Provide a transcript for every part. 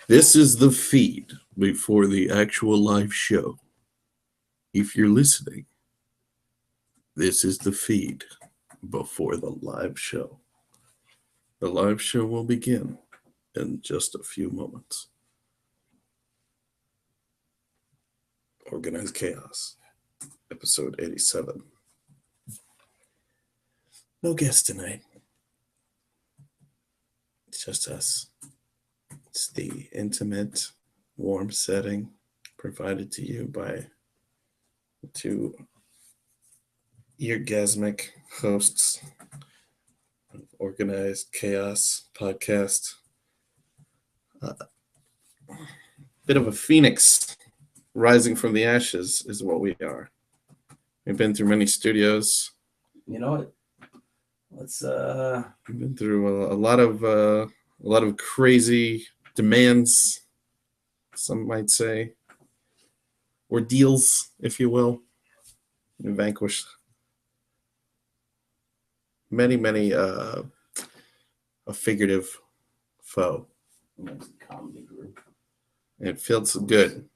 This is the feed before the actual live show. If you're listening, this is the feed before the live show. The live show will begin in just a few moments. Organized Chaos, episode 87. No guest tonight. It's just us. It's the intimate, warm setting provided to you by the two orgasmic hosts of Organized Chaos podcast. Bit of a phoenix rising from the ashes is what we are. We've been through many studios. You know what? We've been through a lot of crazy demands, some might say, ordeals, if you will. We vanquished many a figurative foe. Comedy group. It feels good.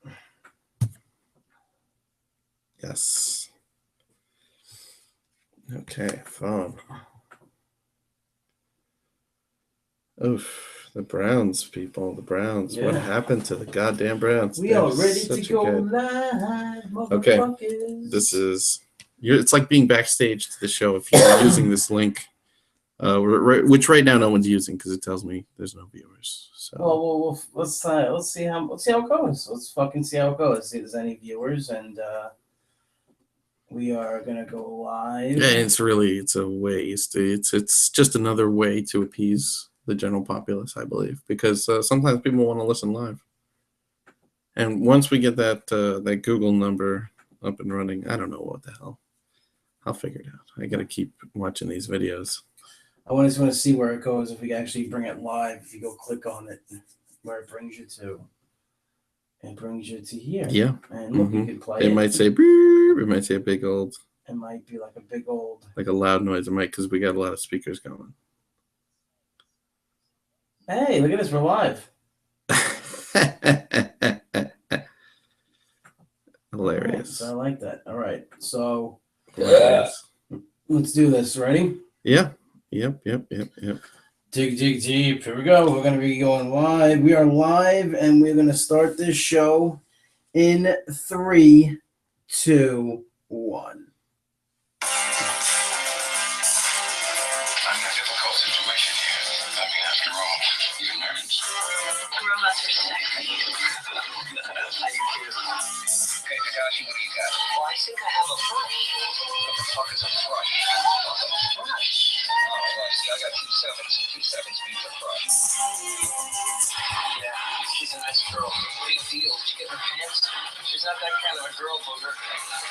Yes. Okay, phone. Oof, the Browns, people. The Browns. Yeah. What happened to the goddamn Browns? We They're are ready to such a go good- live, Okay, motherfuckers. This is... It's like being backstage to the show if you're using this link, which right now no one's using because it tells me there's no viewers. So Well, let's see how it goes. Let's fucking see how it goes. See if there's any viewers, and we are gonna go live. yeah, it's a waste. It's just another way to appease the general populace, I believe, because sometimes people want to listen live. And once we get that Google number up and running, I don't know what the hell. I'll figure it out. I gotta keep watching these videos. I just want to see where it goes if we can actually bring it live. If you go click on it, where it brings you to. It brings you to here. Yeah. And look, you can play It might say beep. It might say a big old. It might be like a big old. Like a loud noise. It might, because we got a lot of speakers going. Hey, look at this. We're live. Hilarious. I like that. All right. So Hilarious. let's do this. Ready? Yeah. Yep. Dig deep. Here we go. We're going to be going live. We are live, and we're going to start this show in 3, 2, 1. I'm in a difficult situation here. I mean, after all, you're nerds. Robots are sexy. Okay, Takashi, what do you got? Well, I think I have a brush. What the fuck is a thrush? A brush. Oh, well, see, I got 2 sevens. 2 sevens means a thrush. Yeah, she's a nice girl. Big deal. Did you get her pants? She's not that kind of a girl, Booger.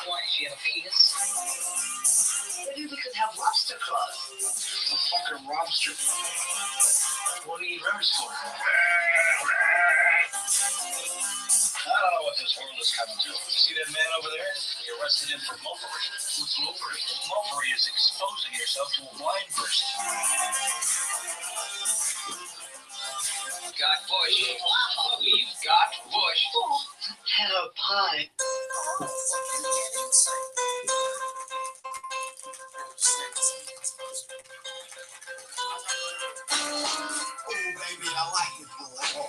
Why? She had a penis? Maybe we could have lobster claws. A fucking lobster. What do you eat rivers for? I don't know what this world is coming to. See that man over there? He arrested him for mofery. What's mofery? Mofery is exposing yourself to a blind person. Got Bush. We've got Bush. Hello, pie. Oh, baby, I like it, boy.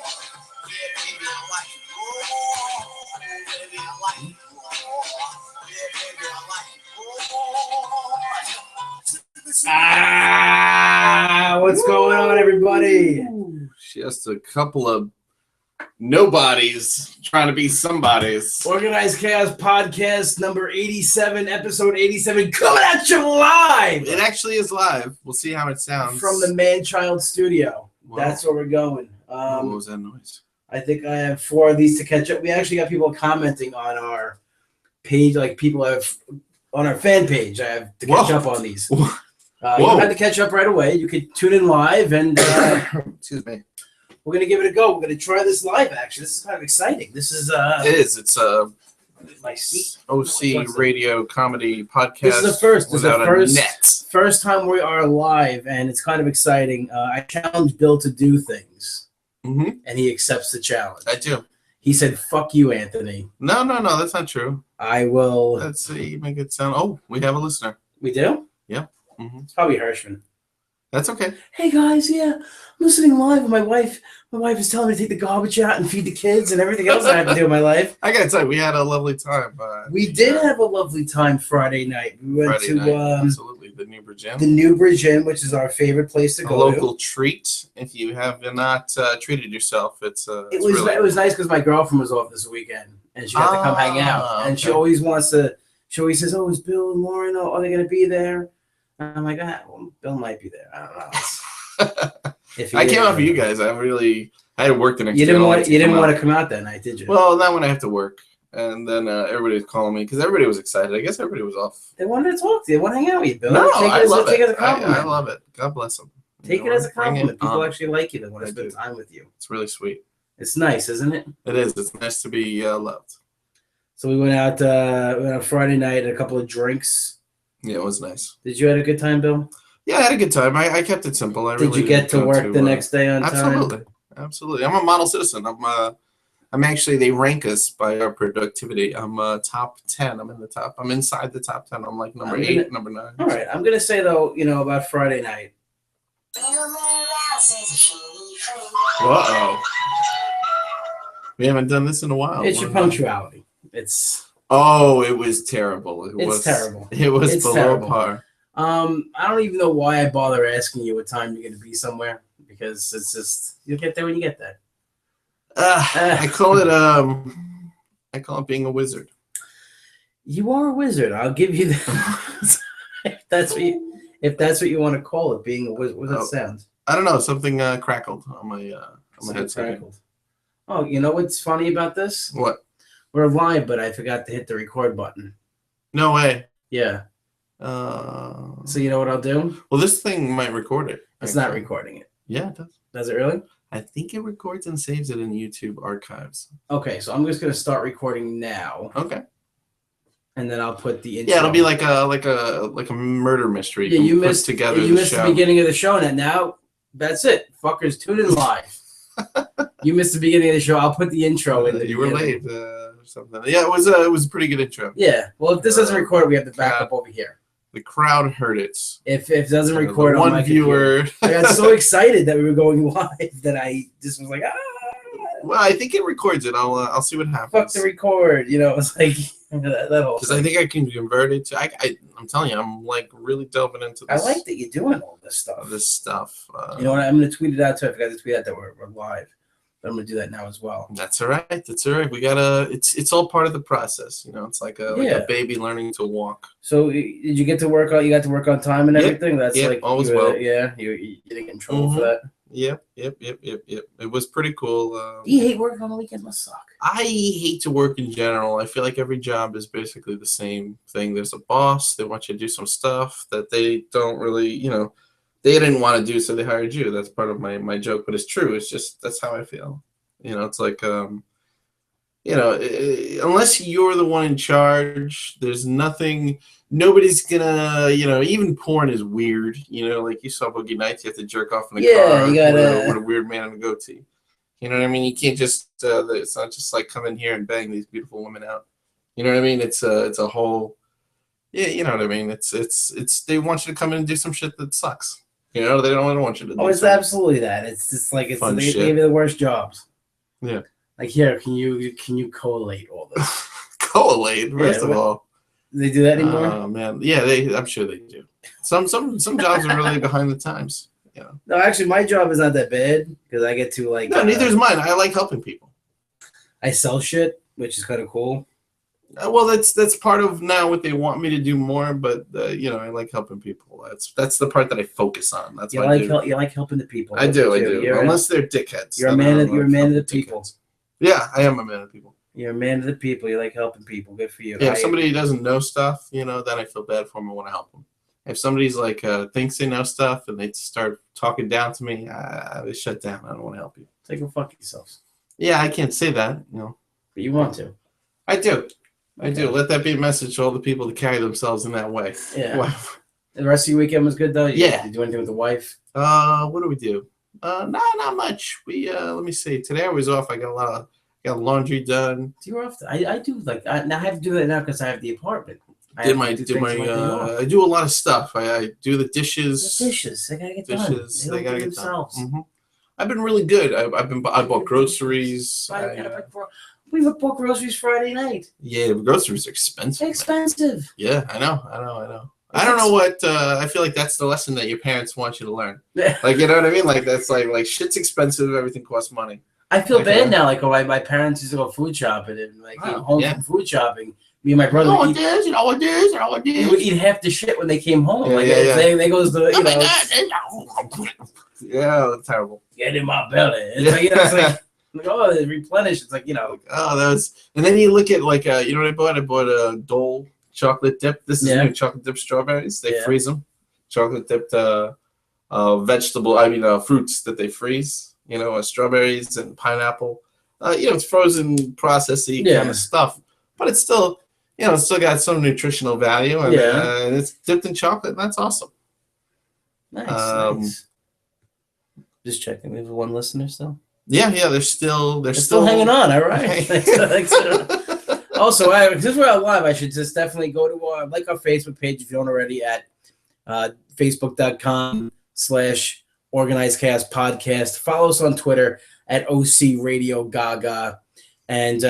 Yeah, baby, I like it, boy. Oh, baby, I like it, boy. Yeah, baby, I like it, boy. What's going on, everybody? Just a couple of nobodies trying to be somebodies. Organized Chaos Podcast number 87, episode 87, coming at you live It actually is live. We'll see how it sounds. from the Man-Child Studio. Wow. That's where we're going. What was that noise? I think I have 4 of these to catch up. We actually got people commenting on our page, like people have on our fan page. I have to catch Whoa. up on these. Whoa. You don't have to catch up right away. You could tune in live, and Excuse me. we're going to give it a go. We're going to try this live, actually. This is kind of exciting. This is It is. It's my seat. OC radio comedy podcast. This is the first. This is the without a first. net. First time we are live, and it's kind of exciting. I challenged Bill to do things. Hmm. and he accepts the challenge. I do. He said, "Fuck you, Anthony. No, that's not true. I will." That's you make it sound. Oh, we have a listener. We do. Hmm. It's probably Hirschman. That's okay. Hey guys, yeah, I'm listening live, and my wife is telling me to take the garbage out and feed the kids and everything else I have to do in my life. I gotta tell you, we had a lovely time. We did have a lovely time Friday night. We went Friday to night, absolutely the New Bridge Inn. the Newbridge Inn, which is our favorite place to A go local treat. If you have not treated yourself, it's really it was nice because my girlfriend was off this weekend and she got to come hang out. And she okay. always says, "Oh, is Bill and Lauren? Are they going to be there?" And I'm like, well, Bill might be there. I don't know. If I came out for you guys. I had work the next day. You didn't want to to come out that night, did you? Well, not when I have to work. And then everybody was calling me because everybody was excited. I guess everybody was off. They wanted to talk to you. They want to hang out with you, Bill. No, take I love it. Take it as a compliment. I love it. God bless them. Take it as a compliment. People on. actually like you. They want to They spend do. time with you. It's really sweet. It's nice, isn't it? It is. It's nice to be loved. So we went out Friday night, had a couple of drinks. Yeah, it was nice. Did you have a good time, Bill? Yeah, I had a good time. I kept it simple. Did you get to work the next day on Absolutely. time? Absolutely. I'm a model citizen. I'm actually, they rank us by our productivity. I'm top 10. I'm in the top. I'm inside the top 10. I'm like number 8, number 9. All right. I'm gonna say though, about Friday night. Uh-oh. We haven't done this in a while. It's your punctuality. Oh, it was terrible. It's terrible. It was It's below terrible. par. I don't even know why I bother asking you what time you're gonna be somewhere because it's just you'll get there when you get there. I call it being a wizard. You are a wizard. I'll give you that. if that's what you want to call it, being a wizard. What does that sound? I don't know. Something crackled on my headset. Crackled. Oh, you know what's funny about this? What? We're live, but I forgot to hit the record button. No way. Yeah. So you know what I'll do? Well, this thing might record it. It's not recording it. Yeah, it does. Does it really? I think it records and saves it in YouTube archives. Okay, so I'm just gonna start recording now, Okay. and then I'll put the intro. Yeah, it'll be like a murder mystery. Yeah, you put missed together. You missed the show. beginning of the show, and now that's it. Fuckers, tune in live. You missed the beginning of the show. I'll put the intro in. You were late or something. Yeah, it was a pretty good intro. Yeah. Well, if this doesn't record, we have to back up over here. The crowd heard it. If it doesn't The record, on one my viewer. computer, I got so excited that we were going live that I just was like, Well, I think it records it. I'll see what happens. fuck the record. It's like that whole. Because I think I can convert it to. I'm telling you, I'm like really delving into I this. like that you're doing all this stuff. This stuff. You know what? I'm going to tweet it out too. I forgot to tweet out that we're live. But I'm going to do that now as well. That's all right. That's all right. We gotta. It's all part of the process. It's like a baby learning to walk. So did you get to work on? You got to work on time and Yep. everything. That's Yep, like all was you were- well. Yeah, you didn't get in trouble for that. Yep. It was pretty cool. Do you hate working on the weekend? Must suck. I hate to work in general. I feel like every job is basically the same thing. There's a boss. They want you to do some stuff that they don't really, they didn't want to do, so they hired you. That's part of my joke, but it's true. It's just that's how I feel. It's like, unless you're the one in charge, there's nothing. Nobody's gonna, even porn is weird. Like you saw Boogie Nights, you have to jerk off in the car. You gotta. With a weird man in a goatee. You know what I mean? You can't just. It's not just like come in here and bang these beautiful women out. You know what I mean? It's a whole. Yeah, you know what I mean. It's. They want you to come in and do some shit that sucks. They don't want you to. Oh, it's absolutely that. It's just like Fun they shit. gave you the worst jobs. Yeah. Like here, can you collate all this? Collate, first of all. Do they do that anymore? Oh man, yeah, I'm sure they do. Some jobs are really behind the times. No, actually, my job is not that bad because I get to like. No, neither is mine. I like helping people. I sell shit, which is kind of cool. Well, that's part of now what they want me to do more, but I like helping people. That's the part that I focus on. That's You what like I do. you like helping the people. I do. You're Unless they're dickheads. You're a man of the people. Yeah, I am a man of the people. You're a man of the people. You like helping people. Good for you. Yeah, if somebody doesn't know stuff, then I feel bad for them. I want to help them. If somebody's like thinks they know stuff and they start talking down to me, I shut down. I don't want to help you. Take a fuck yourselves. Yeah, I can't say that. But you want to. I do. I Okay. do. Let that be a message to all the people to carry themselves in that way. Yeah. Wow. The rest of your weekend was good though. Yeah. Did you do anything with the wife? What do we do? Not much. We let me see. Today I was off. I got laundry done. You're off. I do like. Now I have to do that now because I have the apartment. I Did have my to do things on day off. I do a lot of stuff. I do the dishes. The dishes. They gotta get done. Dishes. They They don't gotta do get done. themselves. Mhm. I've been really good. I bought groceries. We bought groceries Friday night. Yeah, groceries are expensive. man. Expensive. Yeah, I know. I don't know what I feel like that's the lesson that your parents want you to learn. Like, you know what I mean? Like, that's like shit's expensive, everything costs money. I feel Okay. bad now. Like, my parents used to go food shopping and like came Oh, home yeah. from food shopping. Me and my brother would eat, you know what this, you know what they would eat half the shit when they came home. Yeah, like yeah, yeah. They goes to Oh my God. Yeah, that's terrible. get in my belly. It's like, it's like oh, they replenish. It's like Oh, that was, and then you look at like you know what I bought? I bought a Dole chocolate dip. This is Yeah. new chocolate dip strawberries. They Yeah. freeze them. Chocolate dipped fruits that they freeze. Strawberries and pineapple. It's frozen, processy Yeah. kind of stuff, but it's still, it's still got some nutritional value, and, Yeah. and it's dipped in chocolate, and that's awesome. nice, Um, nice. Just checking. We have one listener still. Yeah, they're still They're still hanging on. All right. Thanks. Also, since we're out live, I should just definitely go to our Facebook page if you don't already at facebook.com/organizedchaos podcast. Follow us on Twitter at OC Radio Gaga. And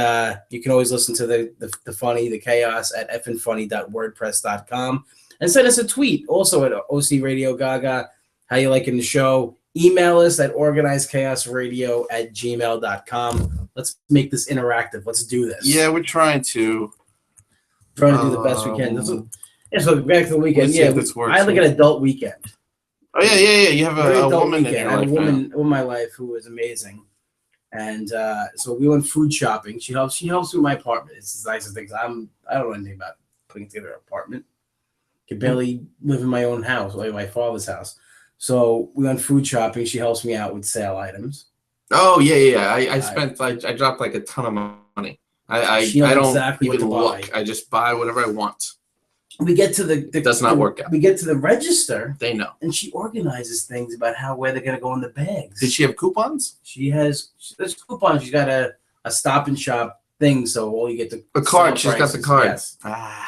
you can always listen to the funny, the chaos at effingfunny.wordpress.com. And send us a tweet also at OC Radio Gaga. How you liking the show? Email us at organizedchaosradio@gmail.com. Let's make this interactive. Let's do this. Yeah, we're trying to. Trying to do the best we can. So back to the weekend. Let's see Yeah, if this works. I like an adult weekend. Oh yeah. You have Very a adult woman in weekend. your I have life. a woman in my life who is amazing, and so we went food shopping. She helps me with my apartment. It's the nicest thing. I don't know anything about putting together an apartment. Can barely live in my own house, like my father's house. So we went food shopping. She helps me out with sale items. Oh yeah. I dropped like a ton of money. I She knows don't exactly what even to look. buy. I just buy whatever I want. We get to the It does not work out. We get to the register, They know. and she organizes things about where they're gonna go in the bags. Did she have coupons? There's coupons. She's got a Stop and Shop thing, so all you get the A card. sale She's got the prices, card. yes. Ah,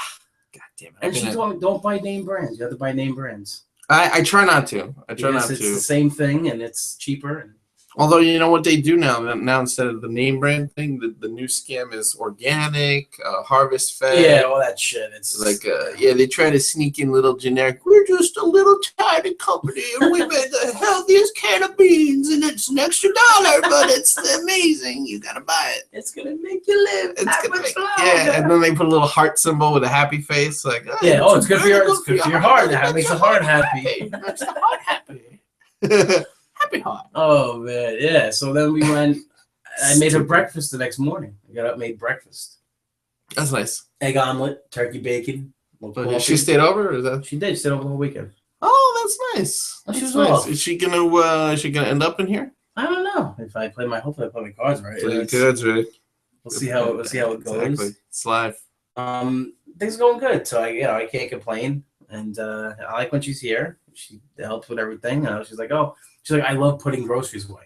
God damn it. And she told me, don't buy name brands. You have to buy name brands. I try not to. I try Because not it's to. the same thing, and it's cheaper. And Although, you know what they do now? Now instead of the name brand thing, the new scam is organic, harvest fed. yeah, all that shit. It's Like, they try to sneak in little generic. We're just a little tiny company, and we made the healthiest can of beans, and it's an extra $1, but it's amazing. You gotta buy it. it's gonna make you live. It's that gonna much make, longer. yeah, and then they put a little heart symbol with a happy face, like Yeah, oh, it's good for your heart. It That makes the heart happy. Makes the heart happy. Happy heart. Oh man, yeah. So then we went. I made her Stupid. breakfast the next morning. I got up, made breakfast, That's nice. egg omelet, turkey bacon. little coffee. She stayed over, or is that? She did. She stayed over the whole weekend. Oh, that's nice. Oh, she That's was nice. off. Is she gonna end up in here? I don't know if I play hopefully I play my cards right. Play the It's- cards, right? We'll see how it goes. Exactly. It's live. Things are going good, so I can't complain, and I like when she's here. She helps with everything. She's like, I love putting groceries away.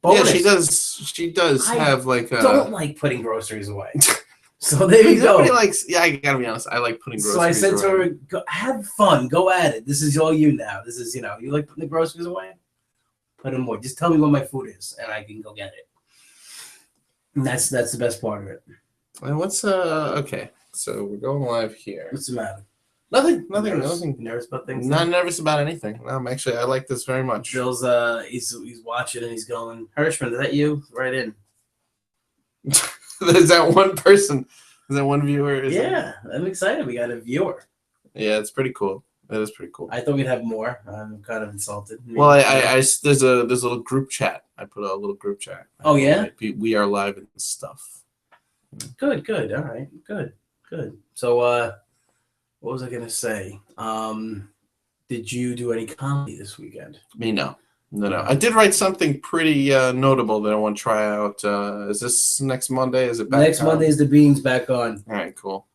Yeah, Bonus. she does. She does I have like. Don't like putting groceries away. So there you go. Nobody likes. Yeah, I gotta be honest. I like putting groceries. So I said to away. her, go, have fun, go at it. This is all you now. This is, you like putting the groceries away? Put them away. Just tell me what my food is, and I can go get it. And that's the best part of it. And what's okay? So we're going live here. What's the matter? Nothing. Nervous about things? Not nervous about anything. No, I like this very much. Bill's he's watching and he's going, Hirschman, is that you? Right in. Is that one person? Is that one viewer? Yeah, I'm excited. We got a viewer. Yeah, it's pretty cool. That is pretty cool. I thought we'd have more. I'm kind of insulted. Well, there's a little group chat. I put a little group chat. Oh, yeah? Like, we are live and stuff. Good. All right, good. So, what was I gonna say? Did you do any comedy this weekend? Me, no. I did write something pretty notable that I want to try out. Is this next Monday? Is it back? Next on? Monday is the Beans back on. All right, cool.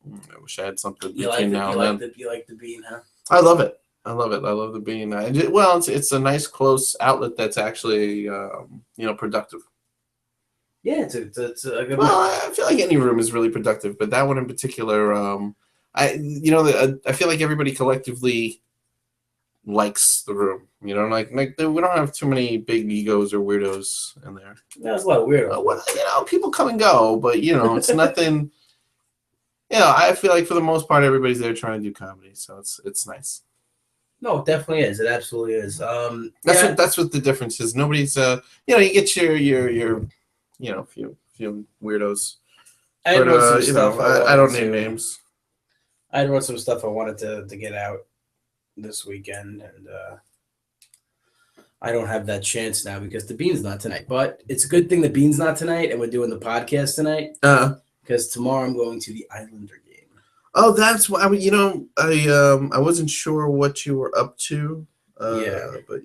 I wish I had something You between like now and then. you like the bean, huh? I love it. I love it. I love the bean. Well, it's a nice close outlet that's actually productive. Yeah, it's a good Well, one. I feel like any room is really productive, but that one in particular, I feel like everybody collectively likes the room. Like we don't have too many big egos or weirdos in there. There's a lot of weirdos. Well, people come and go, but it's nothing. I feel like for the most part, everybody's there trying to do comedy, so it's nice. No, it definitely is. It absolutely is. That's what the difference is. Nobody's you get your few weirdos. I had But wrote some stuff. I don't name names. I wrote some stuff I wanted to get out this weekend, and I don't have that chance now because the Bean's not tonight. But it's a good thing the Bean's not tonight, and we're doing the podcast tonight because tomorrow I'm going to the Islander game. Oh, that's why. I wasn't sure what you were up to. Yeah, but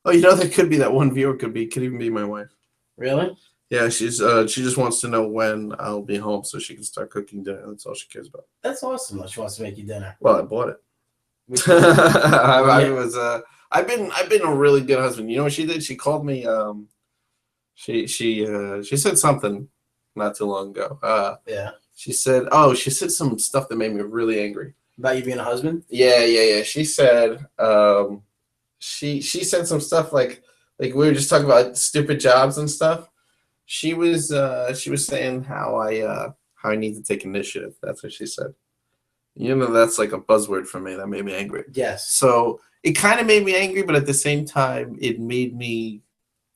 oh, that could be that one viewer. Could even be my wife. Really? Yeah, she just wants to know when I'll be home so she can start cooking dinner. That's all she cares about. That's awesome. She wants to make you dinner. Well, I bought it. I've been a really good husband. You know what she did? She called me. She said something not too long ago. Yeah. She said some stuff that made me really angry. About you being a husband? Yeah. She said she said some stuff like we were just talking about stupid jobs and stuff. She was saying how I need to take initiative. That's what she said. That's like a buzzword for me. That made me angry. Yes. So it kind of made me angry, but at the same time, it made me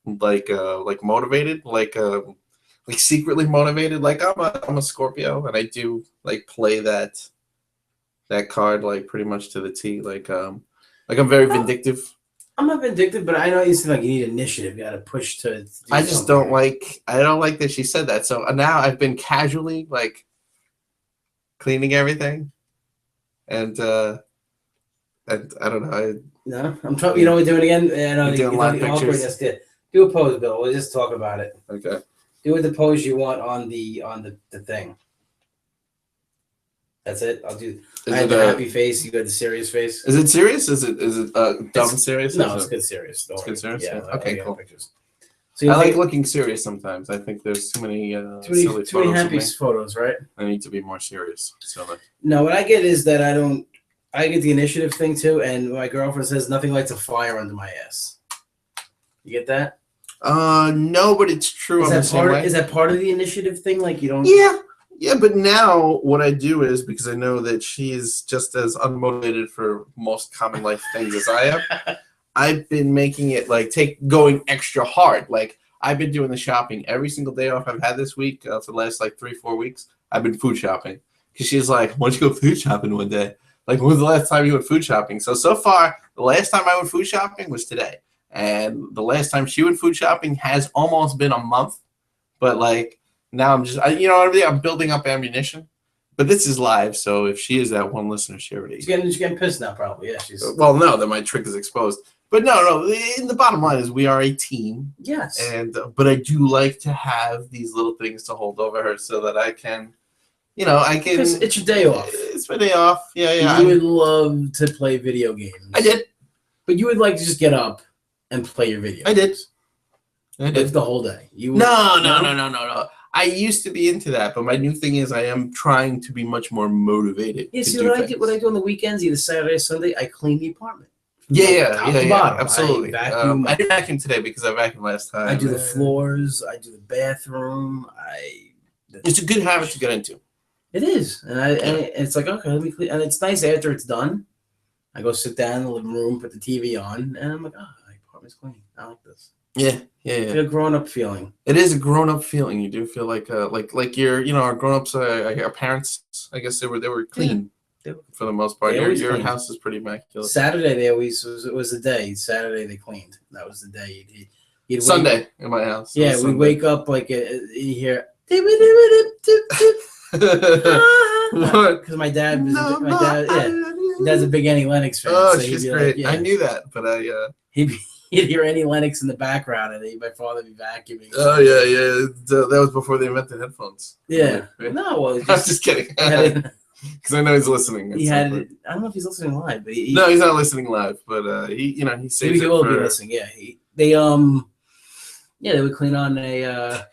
like motivated, like secretly motivated. Like I'm a Scorpio, and I do like play that card like pretty much to the T. Like I'm very vindictive. I'm not vindictive, but I know you seem like you need initiative. You got to push to. I just don't like. I don't like that she said that. So now I've been casually like cleaning everything, and I don't know. No, I'm trying. You know, we're doing it again. I know We're doing live pictures. That's good. Do a pose, Bill. We'll just talk about it. Okay. Do it the pose you want on the thing. That's it. I'll do. I have the happy face. You got the serious face. Is it serious? Is it dumb serious? No, it's good serious. It's good serious. Yeah. Okay, cool. Pictures. So I like looking serious sometimes. I think there's too many silly too many photos happy of me. photos, right? I need to be more serious. So No, what I get is that I get the initiative thing too, and my girlfriend says nothing lights a fire under my ass. You get that? no, but it's true. Is that part of the initiative thing? Like you don't? Yeah, but now what I do is, because I know that she is just as unmotivated for most common life things as I am, I've been making it like going extra hard. Like I've been doing the shopping every single day off I've had this week for the last like 3-4 weeks. I've been food shopping because she's like, "Why don't you go food shopping one day?" Like, when was the last time you went food shopping? So far, the last time I went food shopping was today, and the last time she went food shopping has almost been a month. But like now, I'm building up ammunition. But this is live, so if she is that one listener, she already. She's getting pissed now, probably. Yeah, she's. Well, no, that my trick is exposed. But no. The bottom line is we are a team. Yes. But I do like to have these little things to hold over her so that I can, I can. It's your day off. It's my day off. Yeah. You would love to play video games. I did. But you would like to just get up and play your video. I did. Live the whole day. No. I used to be into that, but my new thing is I am trying to be much more motivated. Yeah, see what I do on the weekends, either Saturday or Sunday, I clean the apartment. Yeah, bottom. absolutely. I vacuum. I didn't vacuum today because I vacuumed last time. I do the floors. I do the bathroom. It's a good habit to get into. It is, and it's like, okay, let me clean. And it's nice after it's done. I go sit down in the living room, put the TV on, and I'm like, my apartment's clean. I like this. Yeah. I feel a grown-up feeling. It is a grown-up feeling. You do feel like your our grown-ups, our parents. I guess they were clean for the most part. Your house is pretty immaculate. Saturday it was the day. Saturday they cleaned. That was the day. You'd Sunday in my house. Yeah, we wake up like you hear. Because my dad dad's a big Annie Lennox fan. Oh, so she's Like, great. yeah. I knew that, but You'd hear Annie Lennox in the background, and my father would be vacuuming. Oh yeah. That was before they invented headphones. Yeah. Right? No, well, I'm just kidding. Because I know he's listening. at He some had. point. I don't know if he's listening live, but he, No, he's not listening live, but he he maybe saves he it will be for. listening. Yeah, they would clean on a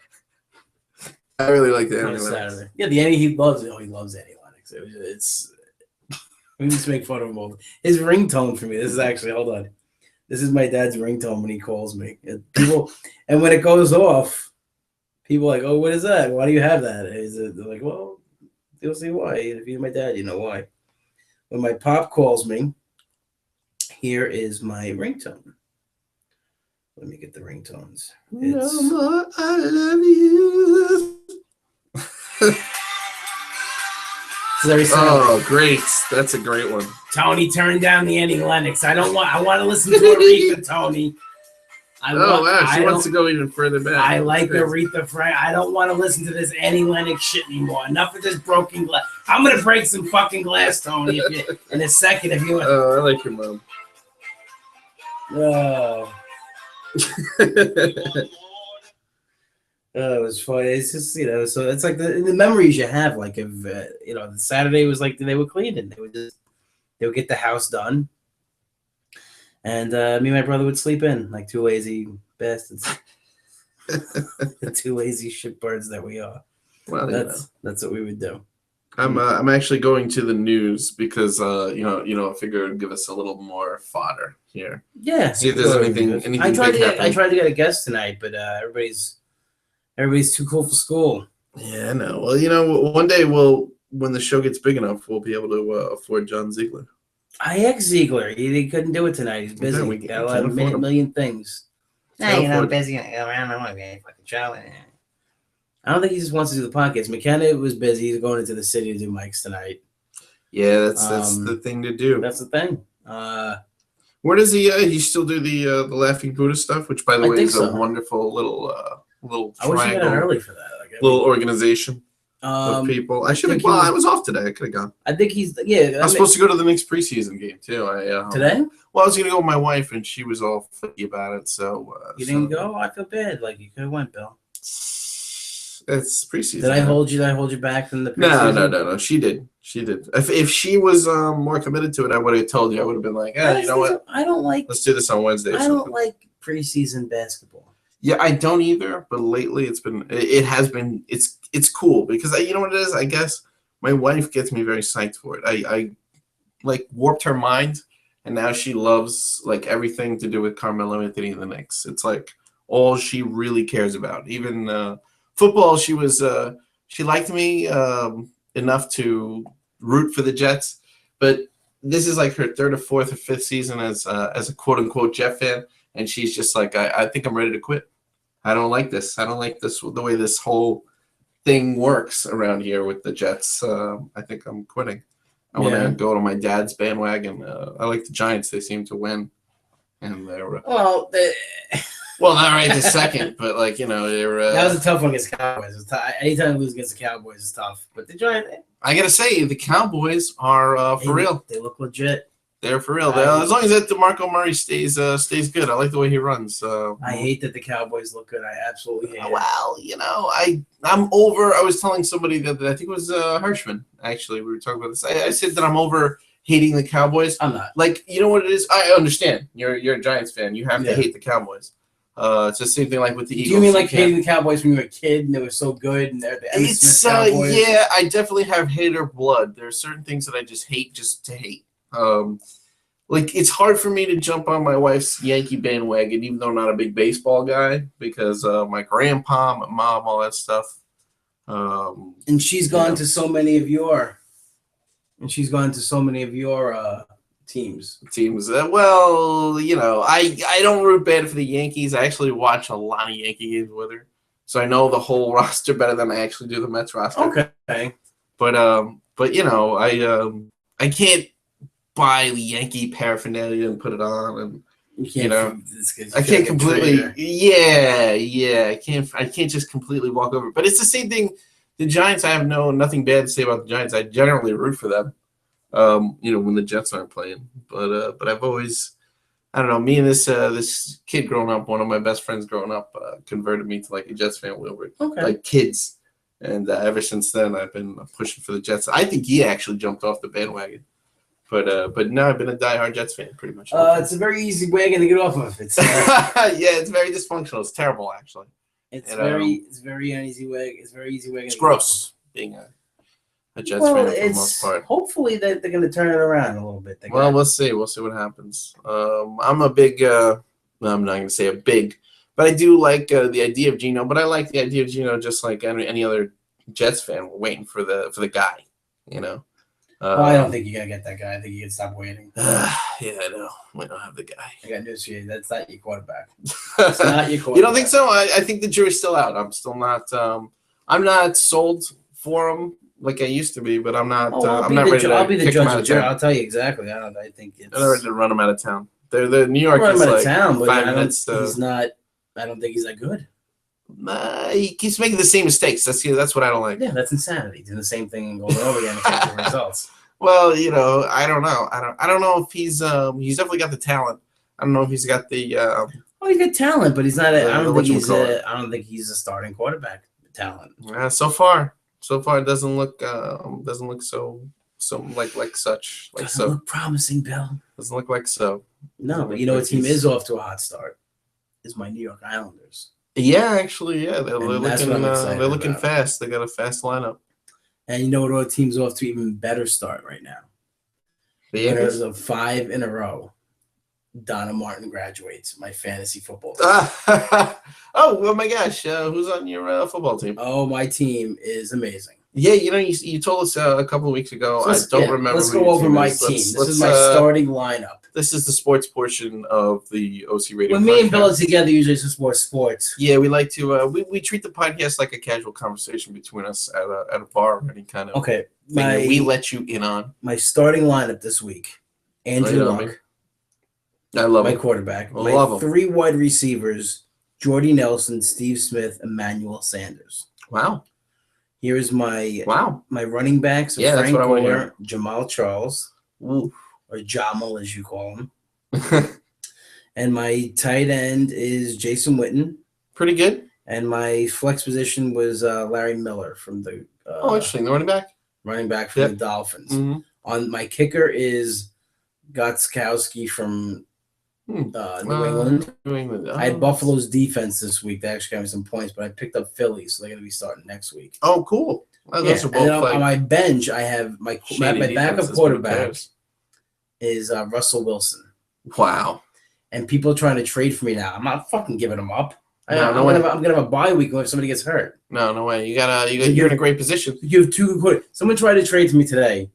I really like the on a Annie Lennox. Saturday. Yeah, the Annie he loves it. Oh, he loves Annie Lennox. It's we just make fun of him all. His ringtone for me. This is actually hold on. This is my dad's ringtone when he calls me. People and when it goes off, people are like, oh, what is that? Why do you have that? They're like, well, you'll see why. If you're my dad, you know why. When my pop calls me, here is my ringtone. Let me get the ringtones. It's Mama, I love you. very sad. Oh, great! That's a great one. Tony, turn down the Annie Lennox. I want to listen to Aretha, Tony. Wow, she wants to go even further back. I like Great. Aretha Frank. I don't want to listen to this Annie Lennox shit anymore. Enough of this broken glass. I'm gonna break some fucking glass, Tony. In a second, if you want. Oh, I like your mom. It was funny. It's just so it's like the memories you have, like of the Saturday was like they were cleaning. They would get the house done, and me and my brother would sleep in like two lazy bastards, the two lazy shitbirds that we are. Well, That's what we would do. I'm actually going to the news because I figure it'd give us a little more fodder here. Yeah. See if there's anything I tried big to happening. get a guest tonight, but everybody's too cool for school. Yeah, I know. Well, one day when the show gets big enough, we'll be able to afford John Ziegler. I ex Ziegler. He couldn't do it tonight. He's busy. Yeah, we Got can't a lot of afford him. million things. Can't afford it. busy. Around. I want to be fucking show. I don't think he just wants to do the podcast. McKenna was busy. He's going into the city to do mics tonight. Yeah, that's the thing to do. That's the thing. Where does he still do the Laughing Buddha stuff? Which, by the I way, think is so. a wonderful little I wish he got triangle, in early for that. little organization of people. I should have. think he Well, was- I was off today. I could have gone. I think he's I was supposed to go to the Knicks preseason game too. today. Well, I was gonna go with my wife, and she was all flaky about it. So You didn't go. I feel bad. Like you could have went, Bill. It's preseason. Did I hold you? Did I hold you back from the No. preseason? She did. If she was more committed to it, I would have told you. I would have been like, you know what? I don't like. Let's do this on Wednesday. or I something. don't like preseason basketball. Yeah, I don't either. But lately, it has been. It's cool because you know what it is. I guess my wife gets me very psyched for it. I like warped her mind, and now she loves like everything to do with Carmelo Anthony and the Knicks. It's like all she really cares about. Even football, she liked me enough to root for the Jets, but this is like her third or fourth or fifth season as a quote unquote Jet fan, and she's just like, I think I'm ready to quit. I don't like this. I don't like this the way this whole thing works around here with the Jets. I think I'm quitting. I want to go to my dad's bandwagon. I like the Giants. They seem to win, and they're Well, well, not right this second, but like they're. that was a tough one against the Cowboys. It's anytime you lose against the Cowboys is tough. But the Giants, I gotta say, the Cowboys are for real. They look legit. They're for real. As long as that DeMarco Murray stays good. I like the way he runs. I hate that the Cowboys look good. I absolutely hate it. Well, I'm over. I was telling somebody that I think it was Hirschman. Actually, we were talking about this. I said that I'm over hating the Cowboys. I'm not. Like, you know what it is? I understand. You're a Giants fan. You have to hate the Cowboys. It's the same thing like with the Eagles. Do you mean like hating the Cowboys when you were a kid and they were so good and they're the Emmitt Smith Cowboys? Yeah, I definitely have hater blood. There are certain things that I just hate just to hate. Like it's hard for me to jump on my wife's Yankee bandwagon, even though I'm not a big baseball guy, because my grandpa, my mom, all that stuff. And she's gone to so many of your teams. Teams. Well, I don't root bad for the Yankees. I actually watch a lot of Yankee games with her, so I know the whole roster better than I actually do the Mets roster. Okay. But I can't buy the Yankee paraphernalia and put it on, and I can't completely. Yeah. I can't just completely walk over. But it's the same thing. The Giants, I have nothing bad to say about the Giants. I generally root for them. When the Jets aren't playing. But I've always, I don't know. Me and this kid growing up, one of my best friends growing up, converted me to like a Jets fan. We were like kids, And ever since then, I've been pushing for the Jets. I think he actually jumped off the bandwagon. But no, I've been a diehard Jets fan pretty much. It's a very easy wagon to get off of. It's Yeah, it's very dysfunctional. It's terrible, actually. it's And, very an easy wagon. It's very easy wagon. It's to get off of. gross being a Jets Well, fan for the it's most part. hopefully that they're going to turn it around a little bit. They Well, got- we'll see. We'll see what happens. I'm a big. I'm not going to say a big, but I do like the idea of Geno. But I like the idea of Geno just like any other Jets fan. We're waiting for the guy. You know. Well, I don't think you gotta get that guy. I think you can stop waiting. Yeah, I know. We don't have the guy. I got news for you. That's not your quarterback. It's not your quarterback. You don't think so? I think the jury's still out. I'm still not. I'm not sold for him like I used to be, but I'm not. Oh, I'm not ready to I'll be the kick him judge out of of jury. town. I'll tell you exactly. I think it's. I'm not ready to run him out of town. The New York Run is him out like of town, but 5 minutes. he's not. I don't think he's that good. He keeps making the same mistakes. That's what I don't like. Yeah, that's insanity. Doing the same thing and going over again and getting the results. Well, you know, I don't know. I don't know if he's definitely got the talent. I don't know if he's got the. Oh, he's got talent, but he's not. I don't think he's. whatchamacallit. I don't think he's a starting quarterback talent. So far it doesn't look so like such like Doesn't so look promising, Bill. doesn't look like so. No, but you know, a team is off to a hot start. Is my New York Islanders. Yeah, actually, yeah, they're And that's looking what I'm excited they're looking about. fast. They got a fast lineup. And you know what? Other team's off to even better start right now. The Winners Yankees. of 5 in a row. Donna Martin graduates my fantasy football. team. Oh my gosh, who's on your football team? Oh, my team is amazing. Yeah, you know, you told us a couple of weeks ago. So let's- I don't yeah, remember. Let's who go your over team my is. team. Let's- This is let's, my starting lineup. This is the sports portion of the OC Radio. When me and Bill are podcast. together, usually it's just more sports. Yeah, we like to we treat the podcast like a casual conversation between us at a bar or any kind of Okay, thing that my, we let you in on. my starting lineup this week. Andrew Lay it on me. Luck, I love my it. quarterback. I My love him. 3 wide receivers, Jordy Nelson, Steve Smith, Emmanuel Sanders. Wow. Here is my Wow. running backs. Yeah, that's Frank what I wanna Gore, hear. Jamal Charles, Ooh. or Jamal as you call him. And my tight end is Jason Witten. Pretty good. And my flex position was Larry Miller from the Oh, interesting. The running back. running back from Yep. the Dolphins. Mm-hmm. On my kicker is Gotskowski from New England. New England. I had Buffalo's defense this week. They actually got me some points, but I picked up Philly, so they're going to be starting next week. Oh, cool. Oh, Yeah, those are and then both on like my bench, I have my shady backup defenses, but who quarterback cares? is Russell Wilson. Wow. And people are trying to trade for me now. I'm not fucking giving him up. No, I'm gonna have a bye week if somebody gets hurt. No way. You're in a great position. You have 2 good. Someone tried to trade for me today,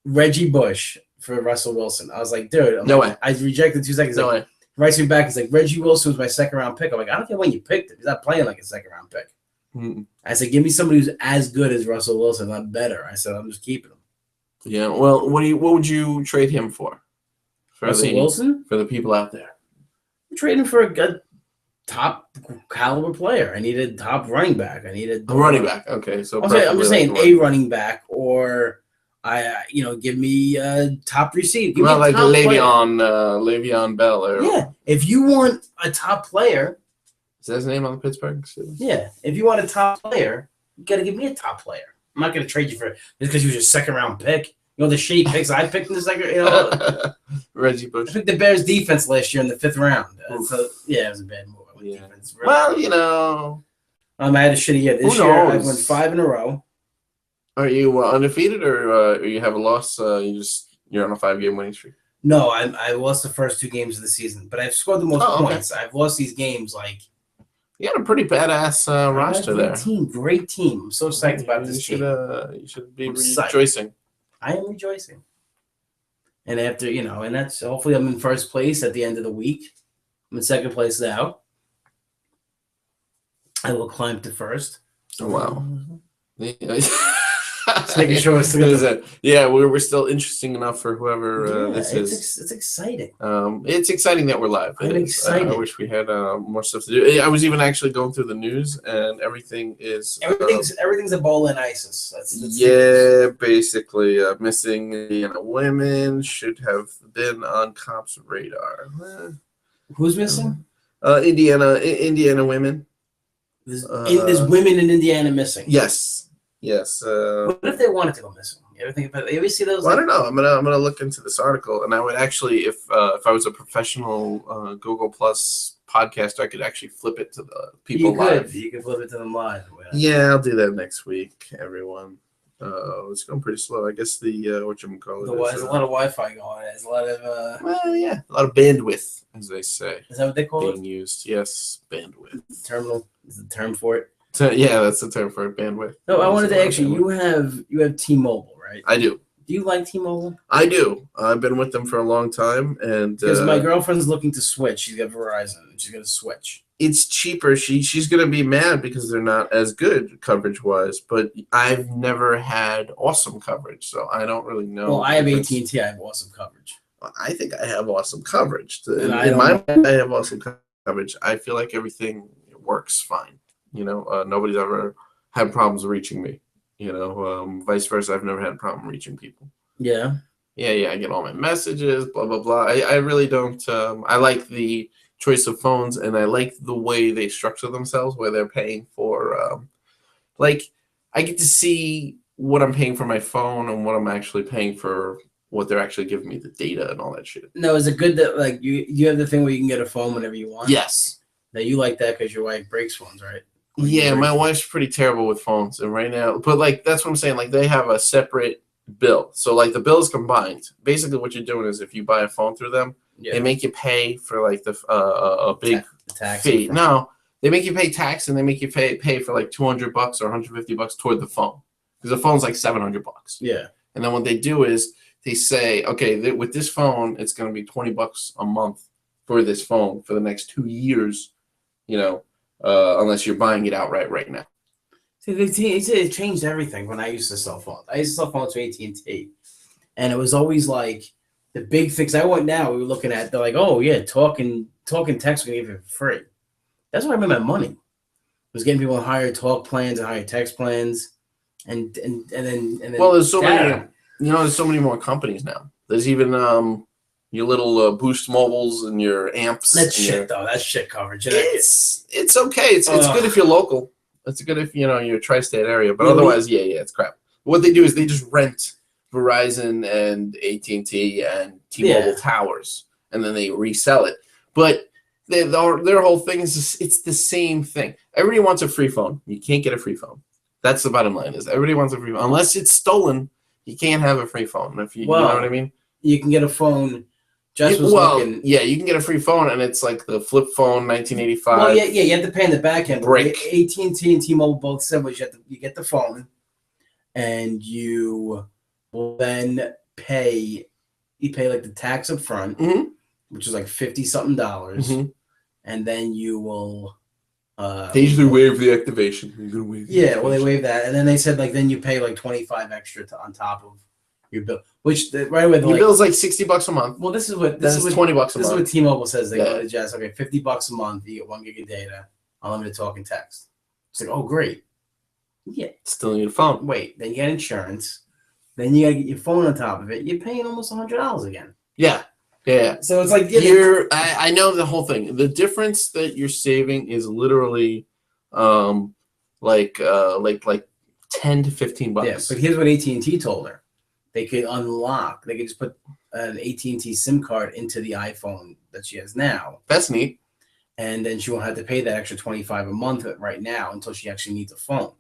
Reggie Bush for Russell Wilson. I was like, dude, No way. I rejected 2 seconds. No Like, way. writes me back. He's like, Reggie Wilson was my 2nd round pick. I'm like, I don't care when you picked him. He's not playing like a 2nd round pick. Mm. I said, give me somebody who's as good as Russell Wilson, not better. I said, I'm just keeping him. Yeah. Well, what would you trade him for? Russell Wilson? For the people out there. I'm trading for a good top caliber player. I need a top running back. I need a running back. Okay. So I'm preferably just saying like a running back, or give me a top receiver. Give me well, a like top player. Le'Veon Bell. Or, Yeah, if you want a top player, Is that his name on the Pittsburgh Steelers? yeah, if you want a top player, you got to give me a top player. I'm not going to trade you for just because you was your 2nd round pick. You know the shitty picks I picked in the second. Reggie I Bush. picked the Bears defense last year in the 5th round. Oof. So yeah, it was a bad move. I went Yeah. defense. Well, you know, I had a shitty year. This Who year I knows? went 5 in a row. are you undefeated or you have a loss? You're on a 5-game winning streak. No, I lost the first 2 games of the season, but I've scored the most Oh, okay. points. I've lost these games like. You got a pretty badass roster there. Great team. I'm so psyched about You this should, team. you should be I'm psyched. rejoicing. I am rejoicing. And after, and that's hopefully I'm in first place at the end of the week. I'm in 2nd place now. I will climb to first. Oh, wow. Just making sure it's still Yeah, we're still interesting enough for whoever this is. It's exciting. It's exciting that we're live. It I'm is. excited. I wish we had more stuff to do. I was even actually going through the news, and everything is Everything's Ebola and ISIS. That's yeah, basically missing Indiana women should have been on cops' radar. Who's missing? Indiana women. There's women in Indiana missing. Yes. What if they wanted to go missing? You ever think about it? You ever see those? Well, I don't know. I'm gonna look into this article, and I would actually, if I was a professional Google Plus podcaster, I could actually flip it to the people live. You could flip it to them live. Yeah, I'll do that next week, everyone. It's going pretty slow. I guess the whatchamacallit There's a lot of Wi-Fi going. There's a lot of. Well, yeah, a lot of bandwidth, as they say, Is that what they call it? being used. Yes, bandwidth. Terminal is the term for it. So, yeah, that's the term for it, bandwidth. No, I wanted It's a to lot of ask you. bandwidth. You have T-Mobile, right? I do. Do you like T-Mobile? I do. I've been with them for a long time, and Because my girlfriend's looking to switch. She's got Verizon. And she's gonna switch. it's cheaper. She's gonna be mad because they're not as good coverage wise. But I've never had awesome coverage, so I don't really know. Well, I have the AT&T. difference. I have awesome coverage. I think I have awesome coverage. And I In my don't- mind, I have awesome coverage. I feel like everything works fine. Nobody's ever had problems reaching me. Vice versa. I've never had a problem reaching people. Yeah. Yeah, I get all my messages, blah, blah, blah. I really don't. I like the choice of phones, and I like the way they structure themselves, where they're paying for, I get to see what I'm paying for my phone and what I'm actually paying for what they're actually giving me, the data and all that shit. No, is it good that you have the thing where you can get a phone whenever you want? Yes. Now you like that because your wife breaks phones, right? Yeah, my wife's pretty terrible with phones, and right now, but that's what I'm saying. They have a separate bill, so the bill is combined. Basically, what you're doing is if you buy a phone through them, Yeah. they make you pay for a big tax fee. upfront. No, they make you pay tax, and they make you pay for $200 or $150 toward the phone, because the phone's $700. Yeah. And then what they do is they say, okay, with this phone, it's going to be $20 a month for this phone for the next 2 years. Unless you're buying it outright right now. See, they changed everything when I used to sell phones. I used to sell phones to AT&T, and it was always like the big fix. I went now. We were looking at. They're like, oh yeah, talking text we give you for free. That's where I made my money. Was getting people higher talk plans and higher text plans, and then. Well, there's so data. many. There's so many more companies now. There's even your little Boost Mobiles and your amps. That's and shit though. That's shit coverage. It's okay. It's good if you're local. It's good if you're a tri-state area. But Yeah, otherwise, yeah, it's crap. What they do is they just rent Verizon and AT&T and T-Mobile towers, and then they resell it. But their whole thing is it's the same thing. Everybody wants a free phone. You can't get a free phone. That's the bottom line. Is everybody wants a free phone unless it's stolen. You can't have a free phone. If you know what I mean. You can get a phone. You can get a free phone, and it's like the flip phone, 1985. Well, yeah, you have to pay in the back end. Break. AT&T and T-Mobile both said was you get the phone, and you will then pay. You pay the tax up front, which is $50-something, and then you will. They usually waive the activation. They waive that, and then they said then you pay $25 extra on top of your bill, which right away your bill's $60 a month. Well, this is what $20 a month. This is what T-Mobile says. They go to Jazz. Okay, $50 a month. You get 1 gig of data, unlimited talk and text. It's oh great. Yeah. Still need a phone. Wait, then you get insurance. Then you gotta get your phone on top of it. You're paying almost $100 again. Yeah. So it's I know the whole thing. The difference that you're saving is literally, like 10 to $15. Yeah, but here's what AT&T told her. They could just put an AT&T SIM card into the iPhone that she has now. That's neat. And then she won't have to pay that extra $25 a month right now until she actually needs a phone.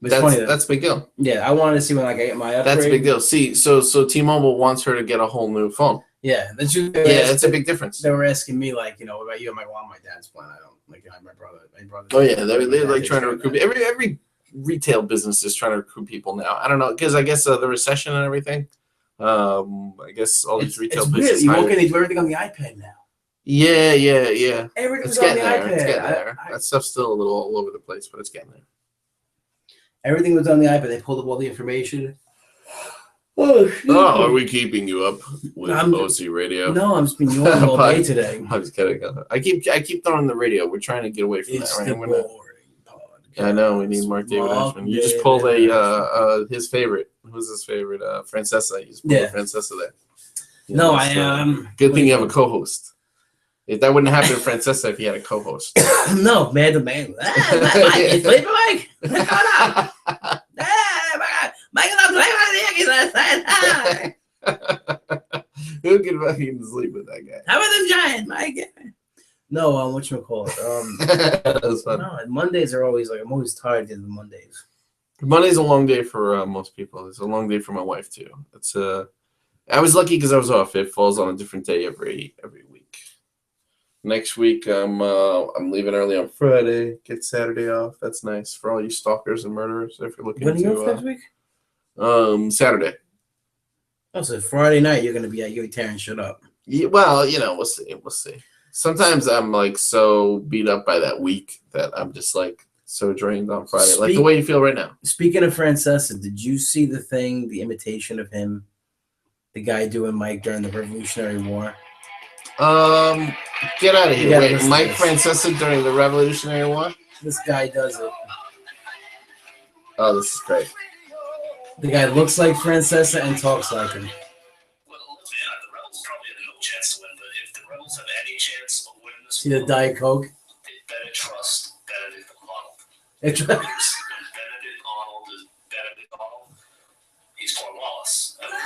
That's a big deal. Yeah, I wanted to see when I get my upgrade. That's a big deal. See, so T-Mobile wants her to get a whole new phone. Yeah, That's a big difference. They were asking me what about you? I'm like, well, I'm my dad's plan. I don't my brother. Oh yeah, they're trying to recruit every retail business is trying to recruit people now. I don't know, because I guess the recession and everything. I guess all these retail businesses. You walk in, they do everything on the iPad now. Yeah. Everything's It's on the getting there. iPad. It's getting there. That stuff's still a little all over the place, but it's getting there. Everything was on the iPad. They pulled up all the information. Oh, are we keeping you up with OC Radio? No, I'm just been yawning all day today. I'm just kidding. I keep throwing the radio. We're trying to get away from It's that. the Right? boring podcast. I know we need Mark David Ashman. You just pulled his favorite. Who's his favorite? Francesa. You just pulled Francesa there. Good thing you have a co-host. That wouldn't happen to Francesca if he had a co-host. No, man to man. Mike, it's Felipe Mike. What's going on? Mike, Who can fucking sleep with that guy? how about them Giants, Mike? No, whatchamacallit? That was fun. No, Mondays are always like, I'm always tired of the Mondays. Monday's a long day for most people. It's a long day for my wife too. It's I was lucky because I was off. It falls on a different day every week. Next week I'm leaving early on Friday. Get Saturday off. That's nice for all you stalkers and murderers. If you're looking When are you off to next week? Saturday. Oh, so Friday night you're gonna be at tearing shit up. Yeah, well, we'll see. We'll see. Sometimes I'm like so beat up by that week that I'm just like so drained on Friday, like the way you feel right now. Speaking of Francesa, did you see the imitation of him, the guy doing Mike during the Revolutionary War? Get out of here. Wait, listen to Mike this. Francesa during the Revolutionary War? This guy does it. Oh, this is great. The guy looks like Francesa and talks like him. Well, yeah, the Rebels probably have no chance to win, but if the Rebels have any chance of winning this See the war, Diet Coke? they better trust Benedict Arnold. It's- Benedict Arnold is Benedict Arnold. He's Cornwallis. And when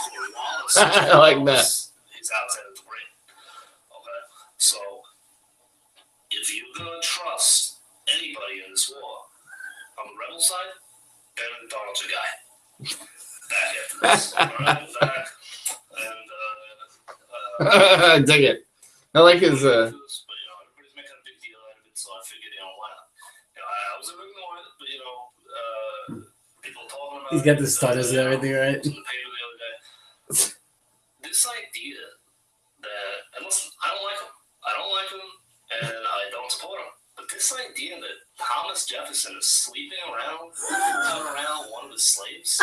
Cornwallis I like that. he's outside of the ring. Okay? So, if you're going to trust anybody in this war, on the Rebel side, Benedict Arnold's your guy. Back after this. All right? Back. And, Dig it. I like his. But, everybody's making a big deal out of it, so I figured, why not? I was ignoring it, but, people talking about He's got it, the stutters and everything, right? to the paper the other day. This idea that, and listen, I don't like him, and I don't support him, but this idea that Thomas Jefferson is sleeping around one of his slaves,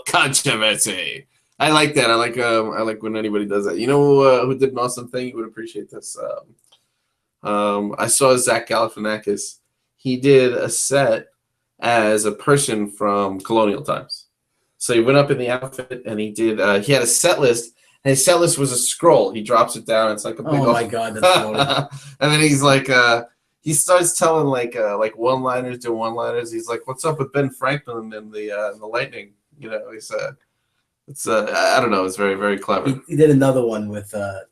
Controversy. I like that. I like when anybody does that. You know who did an awesome thing? You would appreciate this. I saw Zach Galifianakis. He did a set as a person from colonial times. So he went up in the outfit and he did. He had a set list, and his set list was a scroll. He drops it down. It's like a big. Oh my god, that's funny. And then he's like, he starts telling like one-liners to one-liners. He's like, "What's up with Ben Franklin and the Lightning?" He's it's I don't know. It's very, very clever. He did another one with I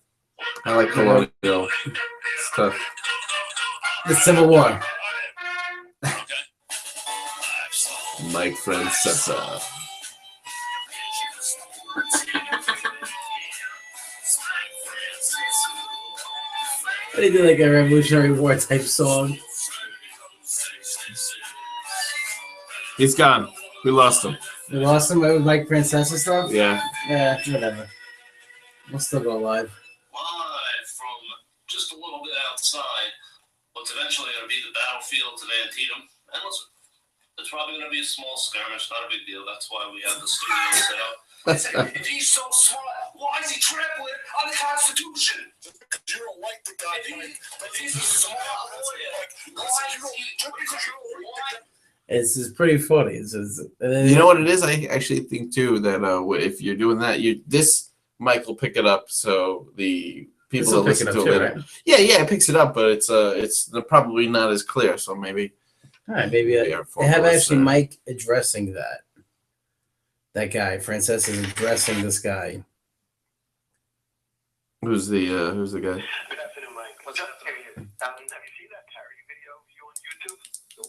like colonial stuff. the Civil War. Mike Francesa. They did like a Revolutionary War type song. He's gone. We lost him. We lost him with Mike Francesa stuff. Yeah. Yeah, whatever. We'll still go live. live from just a little bit outside what's eventually going to be the battlefield of Antietam. And listen, it's probably going to be a small skirmish, not a big deal. That's why we have the studio set up. If he's so smart, why is he trampling on the Constitution? You don't like the guy. If he's a smart lawyer, why is he? It's pretty funny. It's You know what it is? I actually think too that if you're doing that, this Mike will pick it up. So the people that listen to it later, right? yeah, it picks it up, but it's probably not as clear. So maybe. All right, maybe our they have formula's, actually Mike addressing that guy. Francesa is addressing this guy. Who's the guy? Good afternoon, Mike. What's up? Have you seen that Terry video of you on YouTube?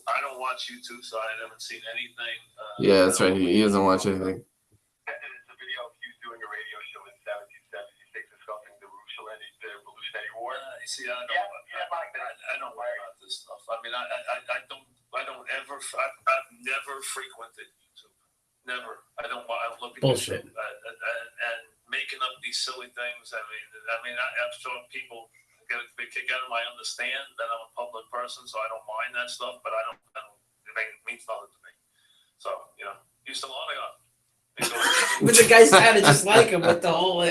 I don't watch YouTube, so I haven't seen anything. Yeah, that's right. He doesn't watch anything. It's a video of you doing a radio show in 1776 discussing the Revolutionary War. You see, I Mike. don't worry about this stuff. I mean, I've never frequented YouTube. Never. I don't look at Bullshit. YouTube and making up these silly things. I'm sure people get a big kick out of. I understand that I'm a public person, so I don't mind that stuff. But it means nothing to me. So he's still on it. But the guy sounded just like him with the whole.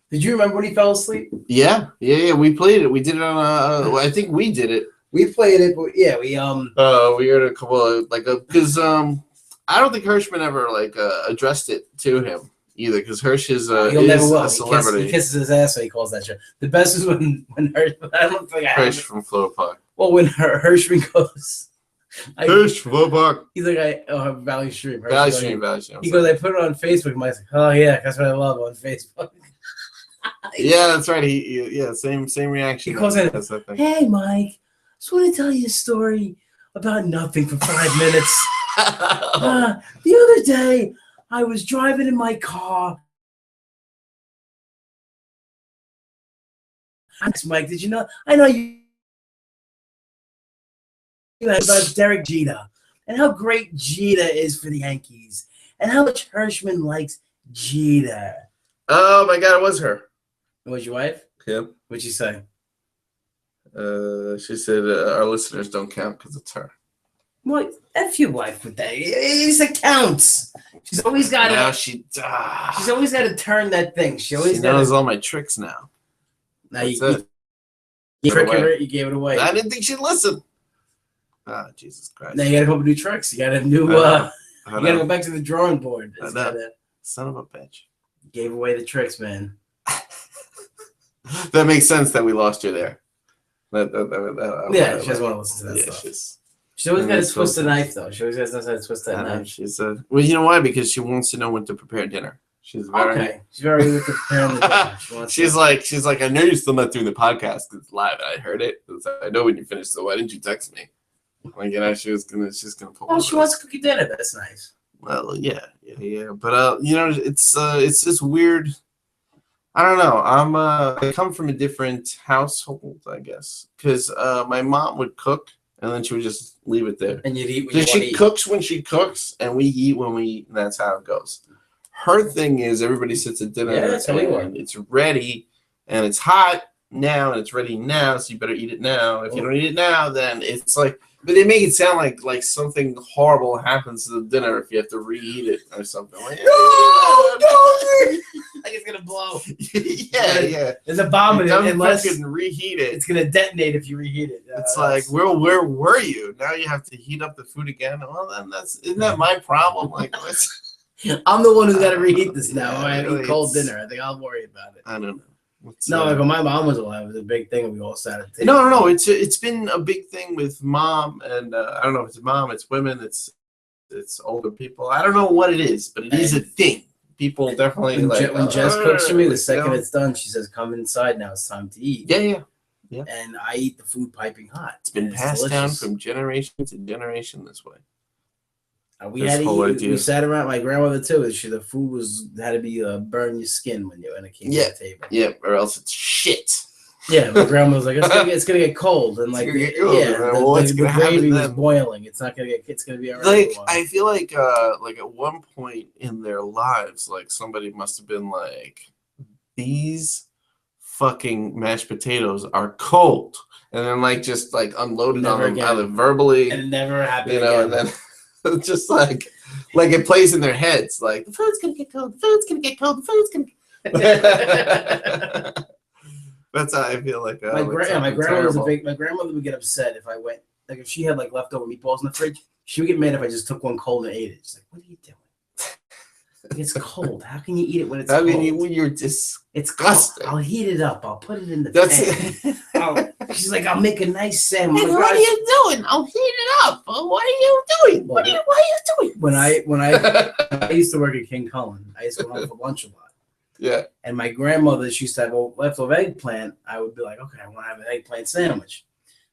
Did you remember when he fell asleep? Yeah. We played it. We did it on. I think we did it. We played it, but yeah, we We heard a couple of because I don't think Hirschman ever addressed it to him. either because Hirsch is He'll never is will. a celebrity. He kisses his ass when he calls that shit. The best is when Hirsch. I don't think I have Hirsch it. from Florida Park. Well, when Hirschman goes, Hirsch from Florida Park. he's like, Valley Stream. Hirsch Valley goes, Stream, Valley Stream. He goes, I put it on Facebook. Mike's like, oh yeah, that's what I love on Facebook. Yeah, that's right. Yeah, same reaction. He calls it, That's the thing. hey Mike, just want to tell you a story about nothing for 5 minutes. The other day, I was driving in my car. Mike, did you know? I know you about Derek Jeter and how great Jeter is for the Yankees and how much Hirschman likes Jeter. Oh my God, it was her. Was your wife? Yep. What'd she say? She said our listeners don't count because it's her. Well, F your wife with that. It counts. She's always got Now to. she's always got to turn that thing. She always got knows to. all my tricks now. Now That's you it. tricked Away. her. You gave it away. I didn't think she'd listen. Ah, Jesus Christ. Now you got a couple new tricks. You got a new. I know. You I got to know. go back to the drawing board. I It's know. gotta- Son of a bitch. Gave away the tricks, man. That makes sense that we lost you there. Yeah, she doesn't want to listen to that Yeah, stuff. she's. She always got to That's twist the so- knife, though. She always knows how to twist that I know, knife. she's well, you know why? Because she wants to know when to prepare dinner. She's very. Okay, she's very good at preparing the dinner. She wants She's to- like, I know you're still not doing the podcast because it's live. And I heard it. I know when you finished. So why didn't you text me? Like, she's gonna pull. Oh, she wants to cook you dinner. That's nice. Well, yeah. But it's this weird. I don't know. I come from a different household, I guess, because my mom would cook and then she would just leave it there. And you'd eat when you Because want to she eat. cooks when she cooks, and we eat when we eat, and that's how it goes. Her thing is everybody sits at dinner, Yeah, that's how we work. and it's ready, and it's hot now, and it's ready now, so you better eat it now. If you don't eat it now, then it's like, but they make it sound like something horrible happens to the dinner if you have to reheat it or something. Like, Like it's gonna blow. yeah. There's a bomb in it Don't unless fucking reheat it. it's gonna detonate if you reheat it. It's like, where were you? Now you have to heat up the food again. Well, then isn't that my problem? Like, I'm the one who's got to reheat this now. Yeah, I really, eat cold it's- dinner. I think I'll worry about it. I don't know. What's, No, like when my mom was alive, it was a big thing. We all sat at the no, table. it's been a big thing with mom, and I don't know if it's mom, it's women, it's older people. I don't know what it is, but it is a thing. People definitely When Jess cooks for me, the second it's it's done, she says, "Come inside now. It's time to eat." yeah. And I eat the food piping hot. It's been And passed down delicious. from generation to generation this way. We this had to whole eat. idea. We sat around. My grandmother too. The food had to be burn your skin when it came Yeah. to the table. Yeah, or else it's shit. Yeah, my grandma was like, it's gonna get cold, and like, It's gonna get cold, yeah, man. the, What's the gonna happen gravy was then? boiling. It's not gonna get. It's gonna be alright. Like for a while. I feel like at one point in their lives, like somebody must have been like, these fucking mashed potatoes are cold, and then like just like unloaded on Never them again. either verbally, and it never happened. you know, again. and then just like it plays in their heads, like the food's gonna get cold, the food's gonna get cold, the food's gonna. That's how I feel like. my it's grandmother was a terrible. big. My grandmother would get upset if I went. Like if she had like leftover meatballs in the fridge, she would get mad if I just took one cold and ate it. She's like, "What are you doing? Like, it's cold. How can you eat it when it's I cold? mean, you're just. It's cold. disgusting. I'll heat it up. I'll put it in the That's pan. it. She's like, I'll make a nice sandwich. Hey, I'm like, what are you doing? I'll heat it up. What are you doing? What are you doing? When I used to work at King Cullen, I used to go home for lunch a lot. Yeah. And my grandmother, she used to have a leftover eggplant. I would be like, okay, I want to have an eggplant sandwich.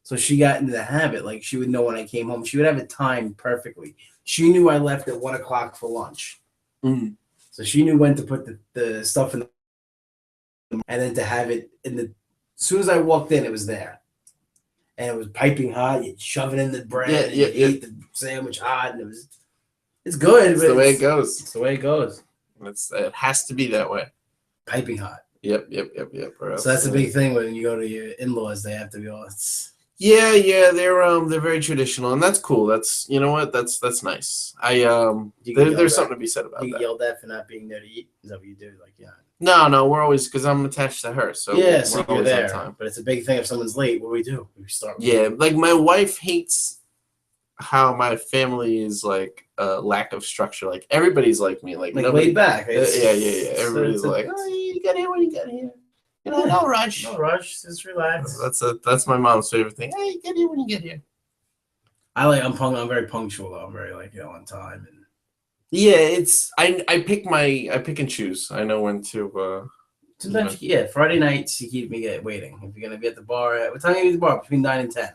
So she got into the habit. Like she would know when I came home. She would have it timed perfectly. She knew I left at 1 o'clock for lunch. Mm. So she knew when to put the stuff in the and then to have it in the as soon as I walked in, it was there. And it was piping hot. You'd shove it in the bread and Yeah, you'd yeah. eat the sandwich hot, and it's good. It's but the way it goes. It's the way it goes. It has to be that way. Piping hot. Yep. Or So that's else, a big thing when you go to your in-laws. They have to be all. Yeah, they're very traditional, and that's cool. That's you know what, that's nice. You get yelled There's at. something to be said about You get that. yelled at for not being there to eat. Is that what you do? Like, yeah. No, we're always because I'm attached to her, so yeah, we're so you're always on there. time. But it's a big thing if someone's late. What do? We start. Yeah, like my wife hates how my family is like a lack of structure. Like everybody's like me. Like nobody. laid back. Yeah. Everybody's like, oh, you get here when you get here. You know, no rush. No rush, just relax. That's my mom's favorite thing. Hey, get here when you get here. I'm very punctual though. I'm very on time. And Yeah, it's I pick and choose. I know when to. sometimes, Friday nights you keep me waiting. If you're gonna be at the bar, what time are you at the bar? Between 9 and 10.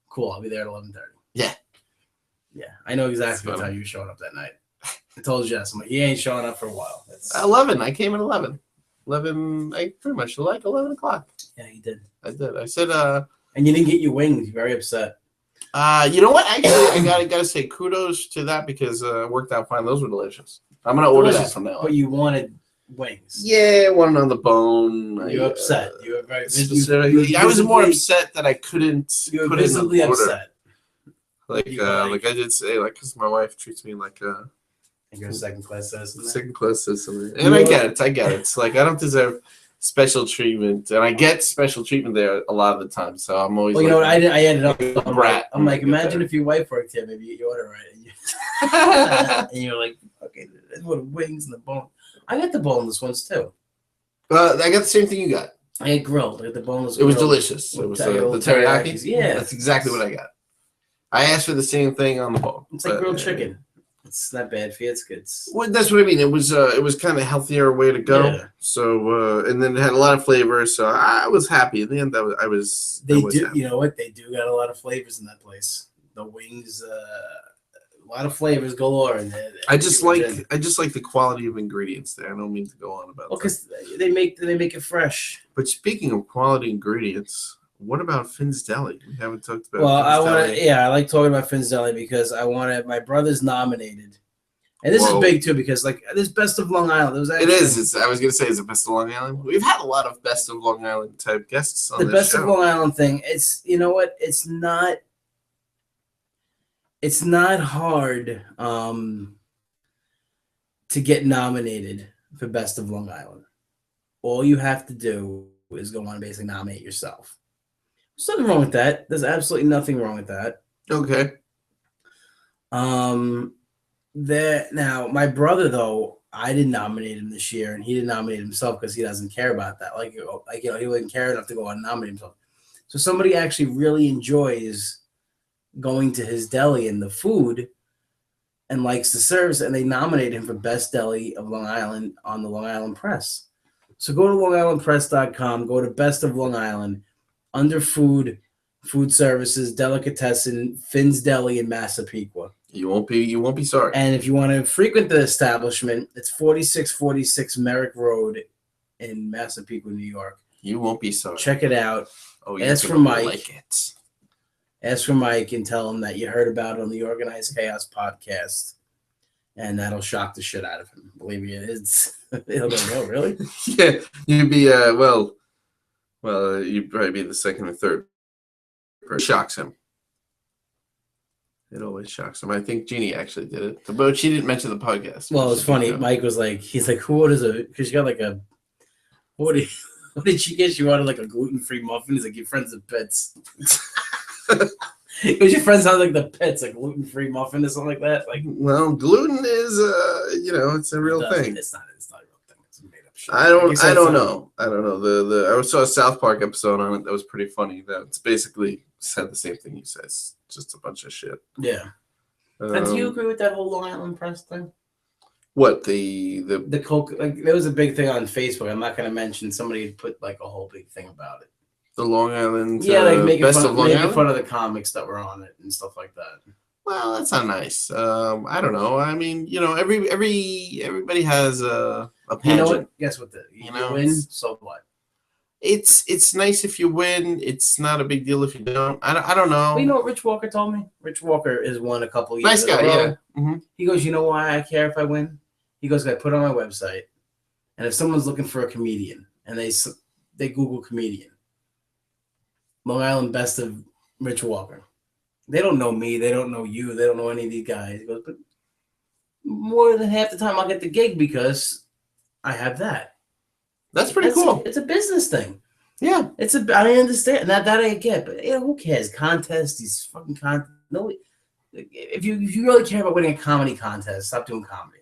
Cool, I'll be there at 11:30. Yeah. Yeah, I know exactly what That's time you were showing up that night. I told Jess, I'm like, he ain't showing up for a while. That's, 11. I came at 11. 11. I pretty much like 11 o'clock. yeah, he did. I did. I said, And you didn't get your wings. You're very upset. you know what? Actually, I gotta say kudos to that because it worked out fine. Those were delicious. I'm gonna order that from now But on. you wanted wings. Yeah, one on the bone. You were upset. You were very Specifically, I was more upset that I couldn't You were put in the visibly order. upset. Like I did say, like, because my wife treats me like a And you're a second class citizen. second class citizen, and I get it. It's like I don't deserve special treatment, and I get special treatment there a lot of the time. So I'm always. Well, you know what? I ended up. a brat. I'm like, Get imagine there. if your wife worked here, maybe you order right, and, and you're like, okay, what wings and the bone. I got the boneless ones too. I got the same thing you got. I had grilled. I got the boneless. It was grilled. delicious. It was the Little teriyaki. teriyakis. Yeah, That's exactly what I got. I asked for the same thing on the bone. It's like but, grilled chicken. It's not bad for you. It's good. Well, that's what I mean. It was kind of healthier way to go. Yeah. So and then it had a lot of flavor. So I was happy. In the end, I was. They was do. happy. You know what? They do got a lot of flavors in that place. The wings, a lot of flavors galore. And I just like the quality of ingredients there. I don't mean to go on about that. because they make it fresh. But speaking of quality ingredients, what about Finn's Deli? We haven't talked about. Well, Finn's Deli. I like talking about Finn's Deli because I wanted my brother's nominated, and this Whoa. is big too because like this Best of Long Island. There was It actually, is. I was gonna say, is it Best of Long Island? We've had a lot of Best of Long Island type guests on the this Best show. of Long Island thing. It's you know what? It's not hard to get nominated for Best of Long Island. All you have to do is go on and basically nominate yourself. There's nothing wrong with that. There's absolutely nothing wrong with that. Okay. Now my brother though, I didn't nominate him this year, and he didn't nominate himself because he doesn't care about that. He wouldn't care enough to go on and nominate himself. So somebody actually really enjoys going to his deli and the food, and likes the service, and they nominate him for Best Deli of Long Island on the Long Island Press. So go to longislandpress.com, go to Best of Long Island, under food services, delicatessen, Finn's Deli in Massapequa. You won't be sorry. And if you want to frequent the establishment, it's 4646 Merrick Road in Massapequa, New York. You won't be sorry. Check it out. Oh, Ask you're for gonna Mike. Like it. Ask for Mike and tell him that you heard about it on the Organized Chaos podcast. And that'll shock the shit out of him. Believe me, he'll go, no, really? Yeah, you'd be you'd probably be the second or third. It shocks him. It always shocks him. I think Jeannie actually did it, but she didn't mention the podcast. Well, it's funny. Yeah. Mike was like, he's like, who orders because she got like a, what did she get? She wanted like a gluten-free muffin. He's like, your friends are pets. Because your friends sound like the pets, a gluten-free muffin or something like that. Like, Well, gluten is it's a real thing. It's not a real thing. It's a made-up shit. I don't Like know. I saw a South Park episode on it that was pretty funny. That's basically said the same thing you said. It's just a bunch of shit. Yeah. And do you agree with that whole Long Island Press thing? What the The Coke, like there was a big thing on Facebook. I'm not going to mention. Somebody put like a whole big thing about it. Long Island? Like making Best of Long Island. fun of the comics that were on it and stuff like that. Well, that's not nice. I don't know. I mean, everybody has a pageant. You know what? Guess what? You know, win. So what? It's nice if you win. It's not a big deal if you don't. I don't know. Well, you know what Rich Walker told me? Rich Walker has won a couple years. Nice in a guy, row. yeah. Mm-hmm. He goes, you know why I care if I win? He goes, I put it on my website, and if someone's looking for a comedian and they Google comedian, Long Island Best of Rich Walker, they don't know me, they don't know you, they don't know any of these guys. He goes, but more than half the time I'll get the gig because I have that. That's pretty cool. It's a business thing. Yeah. I understand that I get, but who cares? Contests, these fucking contests. No, if you really care about winning a comedy contest, stop doing comedy.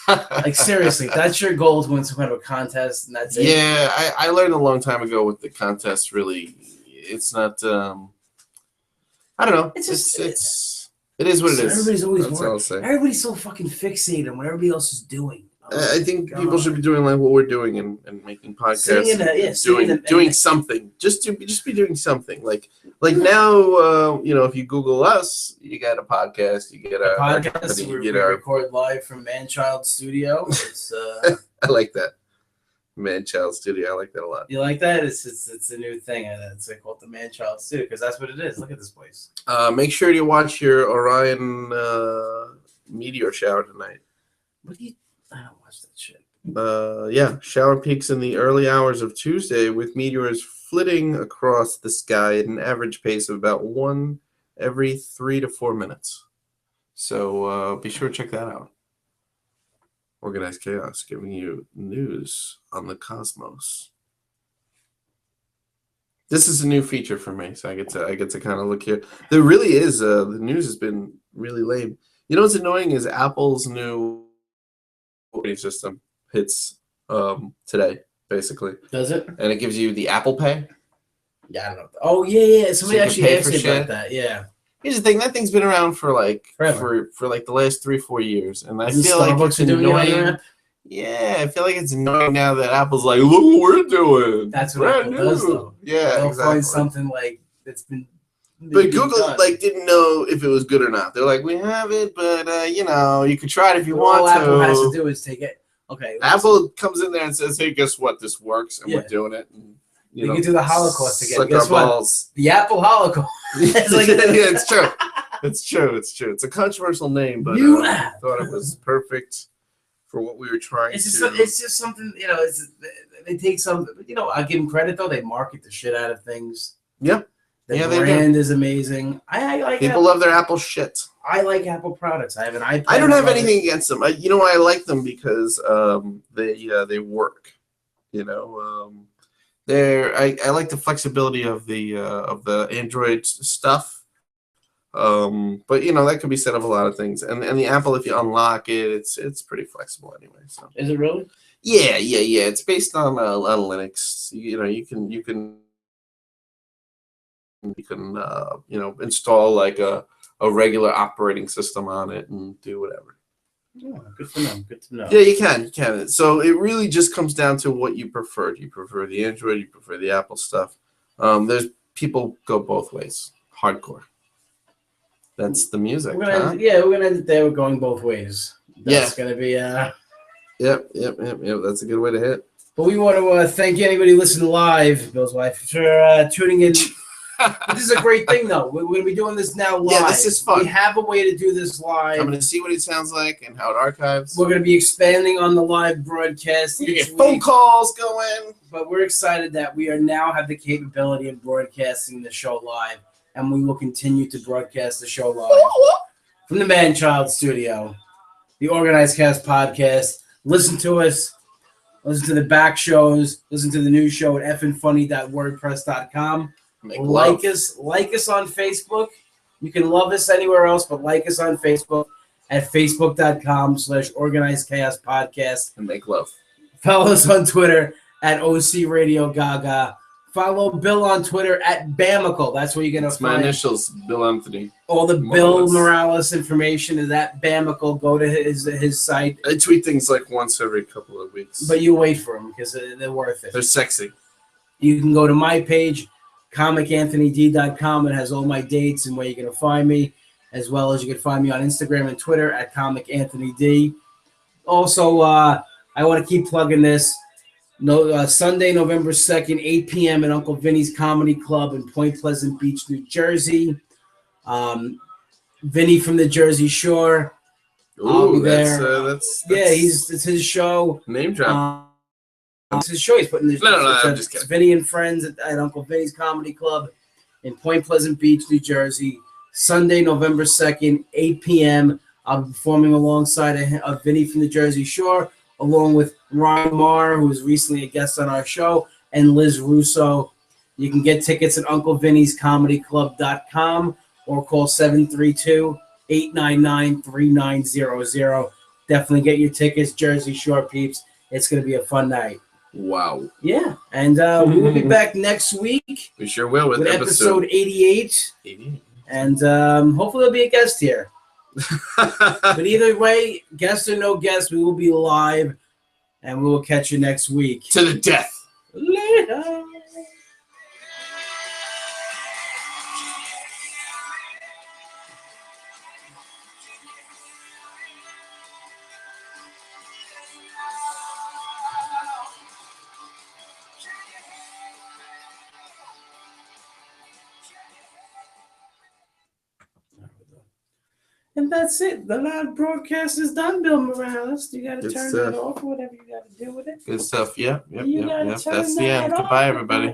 Like seriously, if that's your goal to win some kind of a contest, and that's it. Yeah, I learned a long time ago with the contest. Really, it's not. I don't know. It's just- It is what it is. Everybody's always That's all I'll worried. say. Everybody's so fucking fixated on what everybody else is doing. I think God. people should be doing like what we're doing and making podcasts, Sitting in a- yeah, and sitting in a- doing something. Just be doing something. Like now, if you Google us, you get a podcast. You get a Podcast. company, We you know. record live from Manchild Studio. It's I like that. Man-child studio. I like that a lot. you like that? It's a new thing. And it's like called the Manchild Studio because that's what it is. Look at this place. Make sure you watch your Orion meteor shower tonight. What do you? I don't watch that shit. Yeah, shower peaks in the early hours of Tuesday with meteors flitting across the sky at an average pace of about one every 3 to 4 minutes. So be sure to check that out. Organized Chaos giving you news on the cosmos. This is a new feature for me, so I get to kind of look here. There really is the news has been really lame. You know what's annoying is Apple's new operating system hits today, basically, Does it? and it gives you the Apple Pay. Yeah, I don't know. Oh yeah. Somebody you can actually pay asked for me shit? about that. Yeah. Here's the thing: that thing's been around for like Forever. for like the last 3-4 years, and I Isn't feel like it's Starbucks doing it on their annoying. app? Yeah, I feel like it's annoying now that Apple's like, look what we're doing. That's what Brand Apple does, new." though. Yeah, They'll exactly. find something like that's been. But Google didn't know if it was good or not. They're like, we have it, but you could try it if you want all to. Apple has to do is take it. Okay. Apple comes in there and says, "Hey, guess what? This works, and we're Yeah. doing it." And, You can do the Holocaust again. Suck Guess our what? balls. The Apple Holocaust. It's like- yeah, it's true. It's true. It's true. It's a controversial name, but I thought it was perfect for what we were trying It's to. just something, they take some, I give them credit though. They market the shit out of things. Yeah. The Yeah, they do. brand is amazing. I like People Apple. love their Apple shit. I like Apple products. I have an iPad. I don't have love it. anything against them. You know why I like them? Because they work. I like the flexibility of the Android stuff. But that could be said of a lot of things. And the Apple, if you unlock it, it's pretty flexible anyway. So Is it really? yeah. It's based on Linux. You can install like a regular operating system on it and do whatever. Oh, good to know. Good to know. Yeah, you can. So it really just comes down to what you prefer. Do you prefer the Android? Do you prefer the Apple stuff? There's people go both ways. Hardcore. That's the music. We're gonna Huh? end it there. We're going both ways. That's gonna be Yep. That's a good way to hit. But we want to thank anybody listening live, Bill's wife, for tuning in. This is a great thing, though. We're going to be doing this now live. Yeah, this is fun. We have a way to do this live. I'm going to see what it sounds like and how it archives. We're going to be expanding on the live broadcast. We each get phone week, calls going. but we're excited that we are now have the capability of broadcasting the show live, and we will continue to broadcast the show live from the Man-Child Studio, the Organized Cast podcast. Listen to us. Listen to the back shows. Listen to the new show at fnfunny.wordpress.com. Make love. Like us on Facebook. You can love us anywhere else, but like us on Facebook at facebook.com/Organized Chaos Podcast. And make love. Follow us on Twitter at OC Radio Gaga. Follow Bill on Twitter at Bamical. That's where you're going That's to my find initials, Bill Anthony. all the Bill Morales. Morales information is at Bamical. Go to his site. I tweet things like once every couple of weeks. But you wait for them because they're worth it. They're sexy. You can go to my page, comicanthonyd.com. It has all my dates and where you're going to find me, as well as you can find me on Instagram and Twitter at comicanthonyd. Also, I want to keep plugging this. Sunday, November 2nd, 8 p.m. at Uncle Vinny's Comedy Club in Point Pleasant Beach, New Jersey. Vinny from the Jersey Shore. I'll be Ooh, there. that's It's his show. name drop. It's his show. He's putting this. No, it's I'm just kidding. Vinny and Friends at Uncle Vinny's Comedy Club in Point Pleasant Beach, New Jersey. Sunday, November 2nd, 8 p.m. I'll be performing alongside of Vinny from the Jersey Shore, along with Ryan Marr, who was recently a guest on our show, and Liz Russo. You can get tickets at UncleVinny'sComedyClub.com or call 899-3900. Definitely get your tickets, Jersey Shore peeps. It's going to be a fun night. Wow. Yeah, and we will be back next week We sure will with episode 88. 88. And hopefully there'll be a guest here. But either way, guest or no guest, we will be live, and we will catch you next week. To the death. Later. And that's it. The live broadcast is done, Bill Morales. You got to Good turn stuff. that off or whatever you got to do with it. Good stuff. Yep. You gotta turn That's the that end. off. Goodbye, everybody.